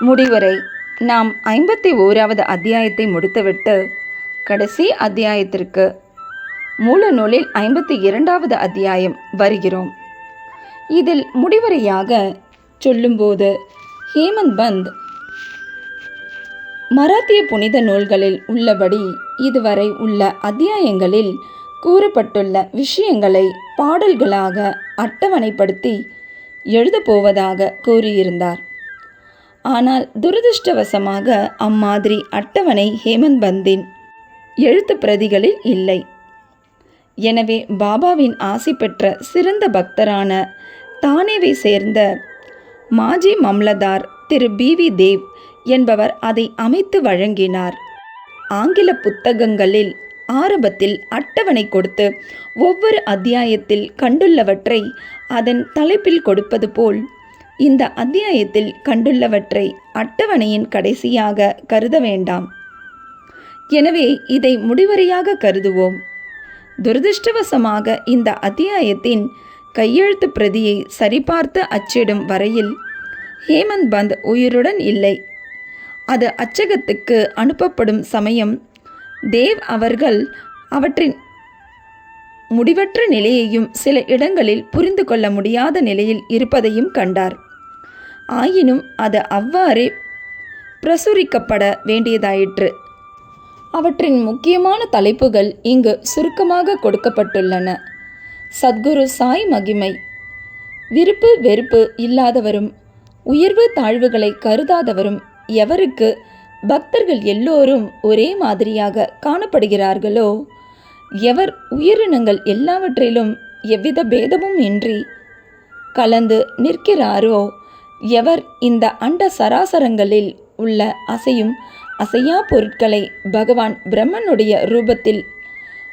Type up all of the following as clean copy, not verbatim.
முடிவுரை. நாம் 51வது அத்தியாயத்தை முடித்துவிட்டு கடைசி அத்தியாயத்திற்கு மூல நூலில் 52வது அத்தியாயம் வருகிறோம். இதில் முடிவுரையாக சொல்லும்போது ஹேமந்த் பந்த் மராத்திய புனித நூல்களில் உள்ளபடி இதுவரை உள்ள அத்தியாயங்களில் கூறப்பட்டுள்ள விஷயங்களை பாடல்களாக அட்டவணைப்படுத்தி எழுதப்போவதாக கூறியிருந்தார். ஆனால் துரதிருஷ்டவசமாக அம்மாதிரி அட்டவணை ஹேமந்த் பந்தின் எழுத்து பிரதிகளில் இல்லை. எனவே பாபாவின் ஆசி பெற்ற சிறந்த பக்தரான தானேவை சேர்ந்த மாஜி மம்லதார் திரு BV தேவ் என்பவர் அதை அமைத்து வழங்கினார். ஆங்கில புத்தகங்களில் ஆரம்பத்தில் அட்டவணை கொடுத்து ஒவ்வொரு அத்தியாயத்தில் கண்டுள்ளவற்றை அதன் தலைப்பில் கொடுப்பது போல் இந்த அத்தியாயத்தில் கண்டுள்ளவற்றை அட்டவணையின் கடைசியாக கருத வேண்டாம். எனவே இதை முடிவுரையாக கருதுவோம். துரதிருஷ்டவசமாக இந்த அத்தியாயத்தின் கையெழுத்து பிரதியை சரிபார்த்து அச்சிடும் வரையில் ஹேமந்த் பந்த் உயிருடன் இல்லை. அது அச்சகத்துக்கு அனுப்பப்படும் சமயம் தேவ் அவர்கள் அவற்றின் முடிவற்ற நிலையையும் சில இடங்களில் புரிந்து கொள்ள முடியாத நிலையில் இருப்பதையும் கண்டார். ஆயினும் அது அவ்வாறே பிரசுரிக்கப்பட வேண்டியதாயிற்று. அவற்றின் முக்கியமான தலைப்புகள் இங்கு சுருக்கமாக கொடுக்கப்பட்டுள்ளன. சத்குரு சாய் மகிமை. விருப்பு வெறுப்பு இல்லாதவரும் உயர்வு தாழ்வுகளை கருதாதவரும் எவருக்கு பக்தர்கள் எல்லோரும் ஒரே மாதிரியாக காணப்படுகிறார்களோ, எவர் உயிரினங்கள் எல்லாவற்றிலும் எவ்வித பேதமும் இன்றி கலந்து நிற்கிறாரோ, எவர் இந்த அண்ட சராசரங்களில் உள்ள அசையும் அசையா பொருட்களை பகவான் பிரம்மனுடைய ரூபத்தில்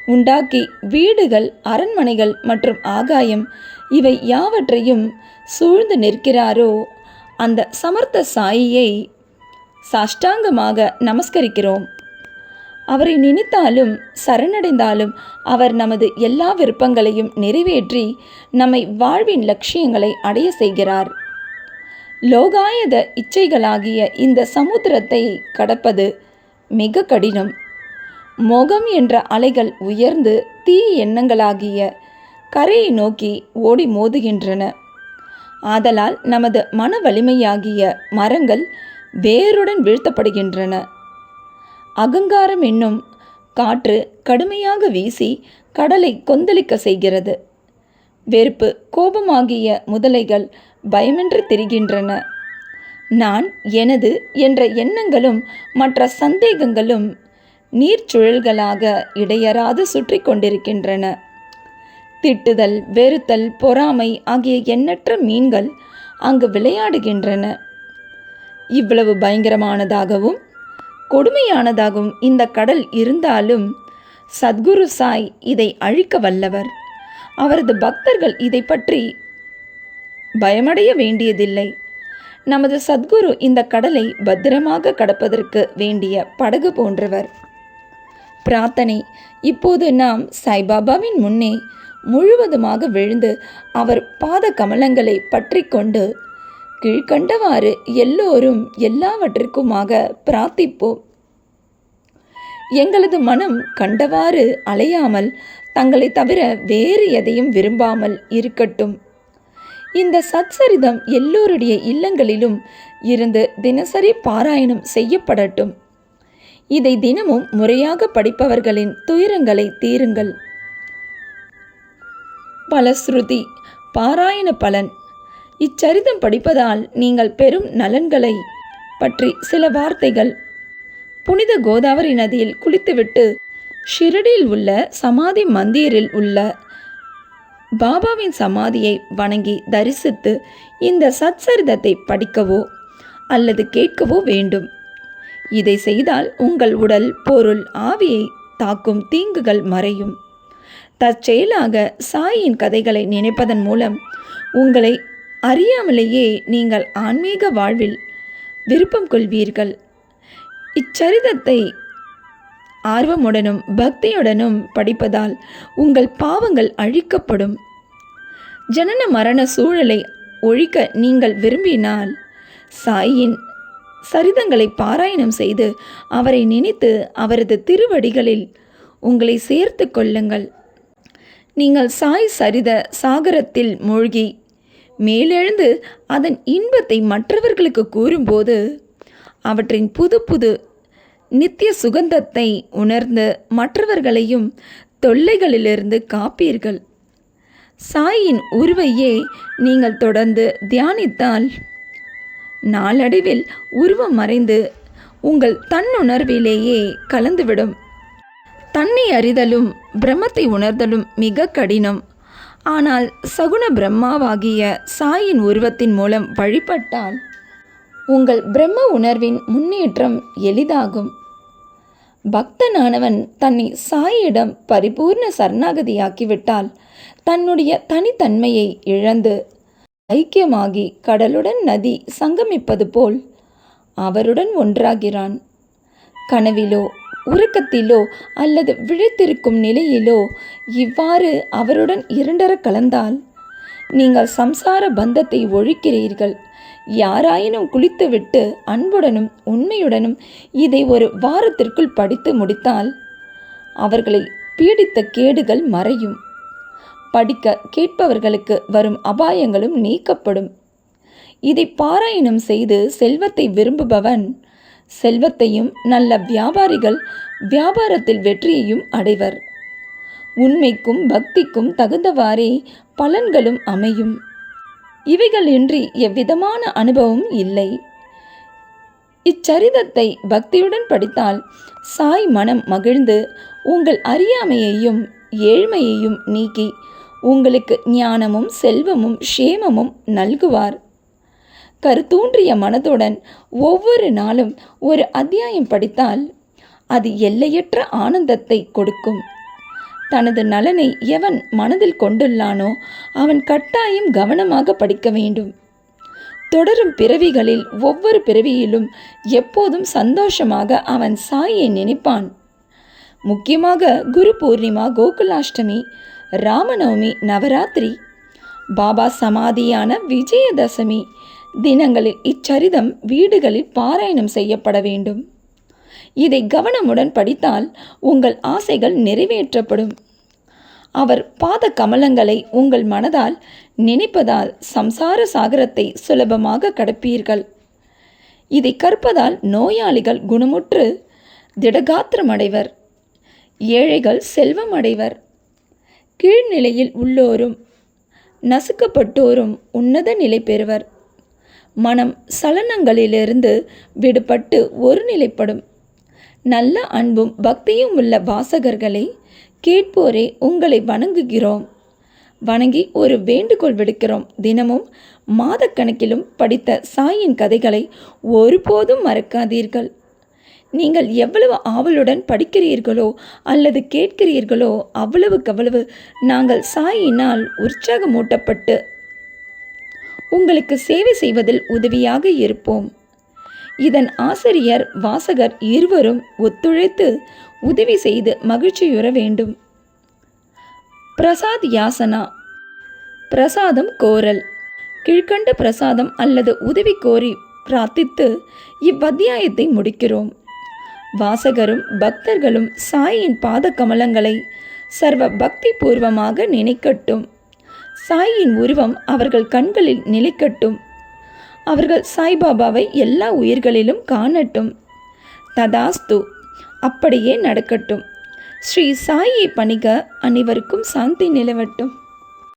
உண்டாக்கி வீடுகள், அரண்மனைகள் மற்றும் ஆகாயம் இவை யாவற்றையும் சூழ்ந்து நிற்கிறாரோ, அந்த சமர்த்த சாயியை சாஷ்டாங்கமாக நமஸ்கரிக்கிறோம். அவரை நினைத்தாலும் சரணடைந்தாலும் அவர் நமது எல்லா விருப்பங்களையும் நிறைவேற்றி நம்மை வாழ்வின் லட்சியங்களை அடைய செய்கிறார். லோகாயத இச்சைகளாகிய இந்த சமுத்திரத்தை கடப்பது மிக கடினம். மோகம் என்ற அலைகள் உயர்ந்து தீ எண்ணங்களாகிய கரையை நோக்கி ஓடி மோதுகின்றன. ஆதலால் நமது மன வலிமையாகிய மரங்கள் வேருடன் வீழ்த்தப்படுகின்றன. அகங்காரம் என்னும் காற்று கடுமையாக வீசி கடலை கொந்தளிக்க செய்கிறது. வெறுப்பு, கோபமாகிய முதலைகள் பயமின்றி திரிகின்றன. நான், எனது என்ற எண்ணங்களும் மற்ற சந்தேகங்களும் நீர்ச்சுழல்களாக இடையறாது சுற்றி கொண்டிருக்கின்றன. திட்டுதல், வெறுத்தல், பொறாமை ஆகிய எண்ணற்ற மீன்கள் அங்கு விளையாடுகின்றன. இவ்வளவு பயங்கரமானதாகவும் கொடுமையானதாகவும் இந்த கடல் இருந்தாலும் சத்குரு சாய் இதை அழிக்க வல்லவர். அவரது பக்தர்கள் இதை பற்றி பயமடைய வேண்டியதில்லை. நமது சத்குரு இந்த கடலை பத்திரமாக கடப்பதற்கு வேண்டிய படகு போன்றவர். பிரார்த்தனை. இப்போது நாம் சாய்பாபாவின் முன்னே முழுவதுமாக விழுந்து அவர் பாத கமலங்களை பற்றி கொண்டு கீழ்கண்டவாறு எல்லோரும் எல்லாவற்றிற்குமாக பிரார்த்திப்போம். எங்களது மனம் கண்டவாறு அலையாமல் தங்களை தவிர வேறு எதையும் விரும்பாமல் இருக்கட்டும். இந்த சத்சரிதம் எல்லோருடைய இல்லங்களிலும் இருந்து தினசரி பாராயணம் செய்யப்படட்டும். இதை தினமும் முறையாக படிப்பவர்களின் துயரங்களை தீருங்கள். பலஸ்ருதி. பாராயண பலன். இச்சரிதம் படிப்பதால் நீங்கள் பெறும் நலன்களை பற்றி சில வார்த்தைகள். புனித கோதாவரி நதியில் குளித்துவிட்டு ஷிரடியில் உள்ள சமாதி மந்திரில் உள்ள பாபாவின் சமாதியை வணங்கி தரிசித்து இந்த சத்சரிதத்தை படிக்கவோ அல்லது கேட்கவோ வேண்டும். இதை செய்தால் உங்கள் உடல், பொருள், ஆவியை தாக்கும் தீங்குகள் மறையும். தற்செயலாக சாயின் கதைகளை நினைப்பதன் மூலம் உங்களை அறியாமலேயே நீங்கள் ஆன்மீக வாழ்வில் விருப்பம் கொள்வீர்கள். இச்சரிதத்தை ஆர்வமுடனும் பக்தியுடனும் படிப்பதால் உங்கள் பாவங்கள் அழிக்கப்படும். ஜனன மரண சூழலை ஒழிக்க நீங்கள் விரும்பினால் சாயின் சரிதங்களை பாராயணம் செய்து அவரை நினைத்து அவரது திருவடிகளில் உங்களை சேர்த்து கொள்ளுங்கள். நீங்கள் சாய் சரித சாகரத்தில் மூழ்கி மேலெழுந்து அதன் இன்பத்தை மற்றவர்களுக்கு கூறும்போது அவற்றின் புது புது நித்திய சுகந்தத்தை உணர்ந்து மற்றவர்களையும் தொல்லைகளிலிருந்து காப்பீர்கள். சாயின் உருவையே நீங்கள் தொடர்ந்து தியானித்தால் நாளடைவில் உருவம் மறைந்து உங்கள் தன்னுணர்விலேயே கலந்துவிடும். தன்னை அறிதலும் பிரம்மத்தை உணர்தலும் மிக கடினம். ஆனால் சகுண பிரம்மாவாகிய சாயின் உருவத்தின் மூலம் வழிபட்டால் உங்கள் பிரம்ம உணர்வின் முன்னேற்றம் எளிதாகும். பக்தனானவன் தன்னை சாயியிடம் பரிபூர்ண சரணாகதியாக்கிவிட்டால் தன்னுடைய தனித்தன்மையை இழந்து ஐக்கியமாகி கடலுடன் நதி சங்கமிப்பது போல் அவருடன் ஒன்றாகிறான். கனவிலோ உறக்கத்திலோ அல்லது விழித்திருக்கும் நிலையிலோ இவ்வாறு அவருடன் இரண்டர கலந்தால் நீங்கள் சம்சார பந்தத்தை ஒழிக்கிறீர்கள். யாராயினும் குளித்துவிட்டு அன்புடனும் உண்மையுடனும் இதை ஒரு வாரத்திற்குள் படித்து முடித்தால் அவர்களை பீடித்த கேடுகள் மறையும். படிக்க கேட்பவர்களுக்கு வரும் அபாயங்களும் நீக்கப்படும். இதை பாராயணம் செய்து செல்வத்தை விரும்புபவன் செல்வத்தையும் நல்ல வியாபாரிகள் வியாபாரத்தில் வெற்றியையும் அடைவர். உண்மைக்கும் பக்திக்கும் தகுந்தவாறே பலன்களும் அமையும். இவைகளின்றி எவ்விதமான அனுபவம் இல்லை. இச்சரிதத்தை பக்தியுடன் படித்தால் சாய் மனம் மகிழ்ந்து உங்கள் அறியாமையையும் ஏழ்மையையும் நீக்கி உங்களுக்கு ஞானமும் செல்வமும் க்ஷேமமும் நல்குவார். கருத்தூன்றிய மனதுடன் ஒவ்வொரு நாளும் ஒரு அத்தியாயம் படித்தால் அது எல்லையற்ற ஆனந்தத்தை கொடுக்கும். தனது நலனை எவன் மனதில் கொண்டுள்ளானோ அவன் கட்டாயம் கவனமாக படிக்க வேண்டும். தொடரும் பிறவிகளில் ஒவ்வொரு பிறவியிலும் எப்போதும் சந்தோஷமாக அவன் சாயை நினைப்பான். முக்கியமாக குரு பூர்ணிமா, கோகுலாஷ்டமி, ராமநவமி, நவராத்திரி, பாபா சமாதியான விஜயதசமி தினங்களில் இச்சரிதம் வீடுகளில் பாராயணம் செய்யப்பட வேண்டும். இதை கவனமுடன் படித்தால் உங்கள் ஆசைகள் நிறைவேற்றப்படும். அவர் பாத கமலங்களை உங்கள் மனதால் நினைப்பதால் சம்சார சாகரத்தை சுலபமாக கடப்பீர்கள். இதை கற்பதால் நோயாளிகள் குணமுற்று திடகாத்திரமடைவர், ஏழைகள் செல்வம் அடைவர், கீழ்நிலையில் உள்ளோரும் நசுக்கப்பட்டோரும் உன்னத நிலை பெறுவர். மனம் சலனங்களிலிருந்து விடுபட்டு ஒருநிலைப்படும். நல்ல அன்பும் பக்தியும் உள்ள வாசகர்களை கேட்போரே உங்களை வணங்குகிறோம். வணங்கி ஒரு வேண்டுகோள் விடுக்கிறோம். தினமும் மாதக்கணக்கிலும் படித்த சாயின் கதைகளை ஒருபோதும் மறக்காதீர்கள். நீங்கள் எவ்வளவு ஆவலுடன் படிக்கிறீர்களோ அல்லது கேட்கிறீர்களோ அவ்வளவுக்கவ்வளவு நாங்கள் சாயினால் உற்சாகமூட்டப்பட்டு உங்களுக்கு சேவை செய்வதில் உதவியாக இருப்போம். இதன் ஆசிரியர் வாசகர் இருவரும் ஒத்துழைத்து உதவி செய்து மகிழ்ச்சியுற வேண்டும். பிரசாத் யாசனா, பிரசாதம் கோரல். கீழ்கண்ட பிரசாதம் அல்லது உதவி கோரி பிரார்த்தித்து இவ்வத்தியாயத்தை முடிக்கிறோம். வாசகரும் பக்தர்களும் சாயின் பாத கமலங்களை சர்வ பக்தி பூர்வமாக நினைக்கட்டும். சாயின் உருவம் அவர்கள் கண்களில் நிலைக்கட்டும். அவர்கள் சாய்பாபாவை எல்லா உயிர்களிலும் காணட்டும். ததாஸ்து, அப்படியே நடக்கட்டும். ஸ்ரீ சாயை பணிக. அனைவருக்கும் சாந்தி நிலவட்டும்.